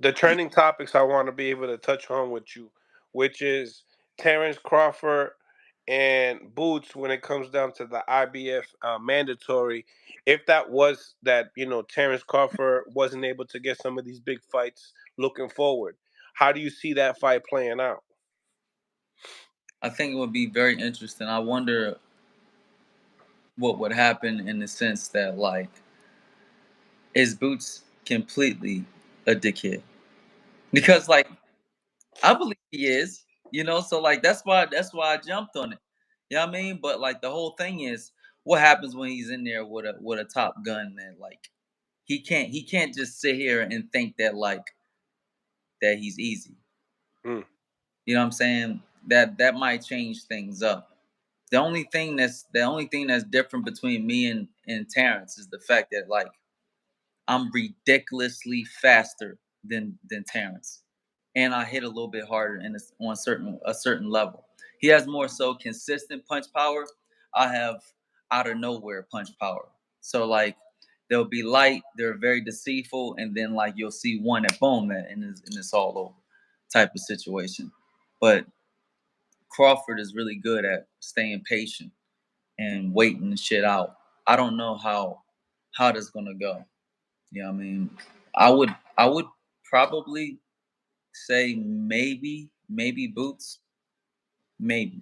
the trending topics I want to be able to touch on with you, which is Terrence Crawford and Boots when it comes down to the IBF mandatory. If that was that, Terrence Crawford wasn't able to get some of these big fights looking forward, how do you see that fight playing out? I think it would be very interesting. I wonder what would happen in the sense that, like, is Boots completely a dickhead? Because, like, I believe he is, so like that's why I jumped on it. You know what I mean? But like the whole thing is what happens when he's in there with a top gun, man. Like he can't just sit here and think that like that he's easy. Mm. You know what I'm saying? That might change things up. The only thing that's different between me and Terrence is the fact that like I'm ridiculously faster than Terrence, and I hit a little bit harder on a certain level. He has more so consistent punch power. I have out of nowhere punch power. So like they'll be light, they're very deceitful, and then like you'll see one at boom that and it's all over type of situation. But Crawford is really good at staying patient and waiting shit out. I don't know how that's gonna go. You know what I mean? I would probably say maybe Boots, maybe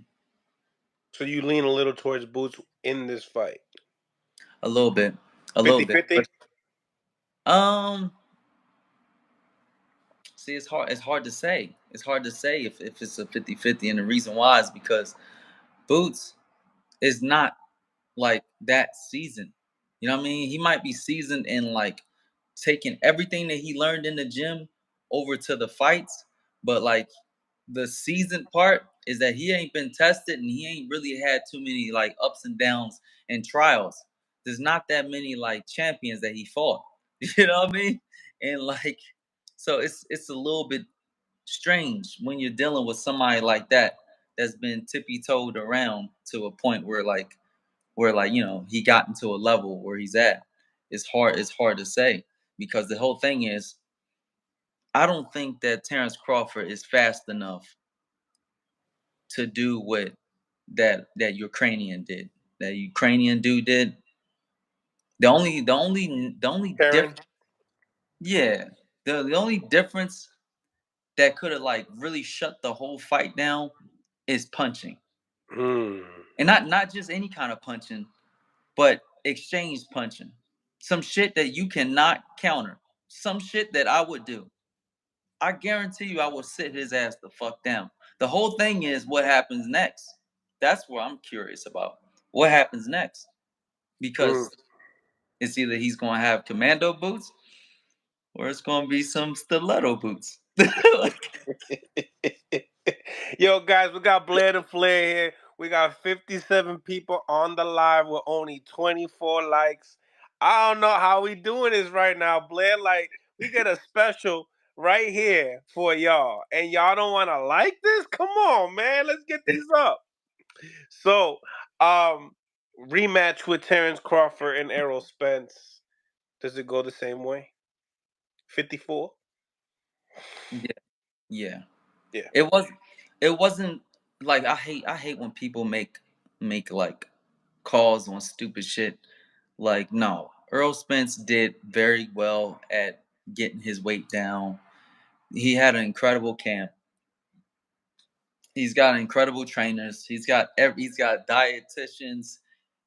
So you lean a little towards Boots in this fight. a little bit, a little bit. 50-50. But um, see, it's hard. It's hard to say. It's hard to say if it's a 50-50, and the reason why is because Boots is not like that seasoned. You know what I mean? He might be seasoned in like taking everything that he learned in the gym over to the fights, but like the seasoned part is that he ain't been tested and he ain't really had too many like ups and downs and trials. There's not that many like champions that he fought. You know what I mean? And like so it's a little bit strange when you're dealing with somebody like that that's been tippy toed around to a point where he got into a level where he's at. It's hard to say because the whole thing is I don't think that Terrence Crawford is fast enough to do what that Ukrainian did. That Ukrainian dude did. The only Karen. difference, yeah, the only difference that could have like really shut the whole fight down is punching, Mm. and not just any kind of punching, but exchange punching. Some shit that you cannot counter. Some shit that I would do. I guarantee you, I will sit his ass the fuck down. The whole thing is what happens next. That's what I'm curious about. What happens next? Mm. Because it's either he's going to have commando boots or it's going to be some stiletto boots. Like, Yo, guys, we got Blair the Flair here. We got 57 people on the live with only 24 likes. I don't know how we doing this right now, Blair. Like, we get a special right here for y'all, and y'all don't want to like this? Come on, man. Let's get these up. So, um, rematch with Terrence Crawford and Errol Spence. Does it go the same way? 54? yeah, yeah. Yeah. It was. It wasn't like I hate when people make like calls on stupid shit. Like no, Earl Spence did very well at getting his weight down. He had an incredible camp. He's got incredible trainers. He's got dietitians.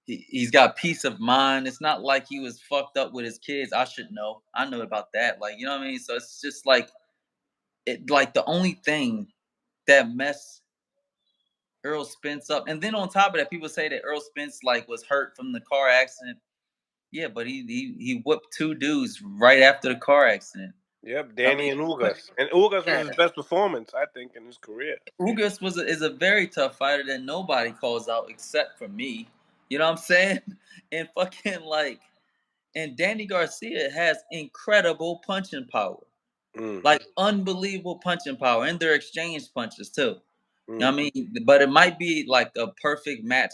He's got peace of mind. It's not like he was fucked up with his kids. I should know. I know about that. Like, you know what I mean? So it's just like the only thing that messed Earl Spence up. And then on top of that, people say that Earl Spence like was hurt from the car accident. Yeah, but he whipped two dudes right after the car accident. Yep, I Danny mean, and Ugas. And Ugas was yeah, his best performance, I think, in his career. Ugas is a very tough fighter that nobody calls out except for me. You know what I'm saying? And fucking like, and Danny Garcia has incredible punching power, Mm, like unbelievable punching power, and they're exchange punches too. You know mm. what I mean? But it might be like a perfect match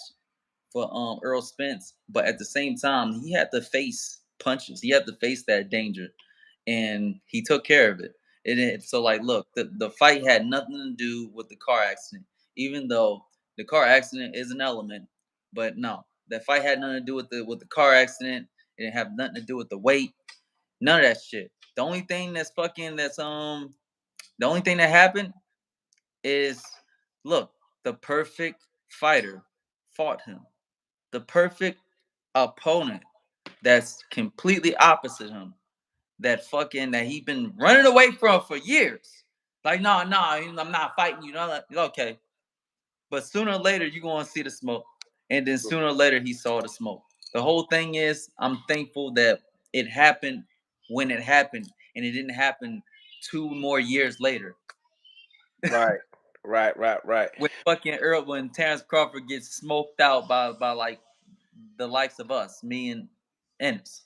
for Earl Spence, but at the same time, he had to face punches. He had to face that danger, and he took care of it. So like, look, the fight had nothing to do with the car accident, even though the car accident is an element. But no, that fight had nothing to do with the car accident. It didn't have nothing to do with the weight. None of that shit. The only thing the only thing that happened is, look, the perfect fighter fought him. The perfect opponent that's completely opposite him, that he been running away from for years. Like, no, I'm not fighting you. No, okay. But sooner or later, you're going to see the smoke. And then sooner or later, he saw the smoke. The whole thing is, I'm thankful that it happened when it happened, and it didn't happen 2 more years later. Right. Right. When Terrence Crawford gets smoked out by like the likes of us, me and Ennis.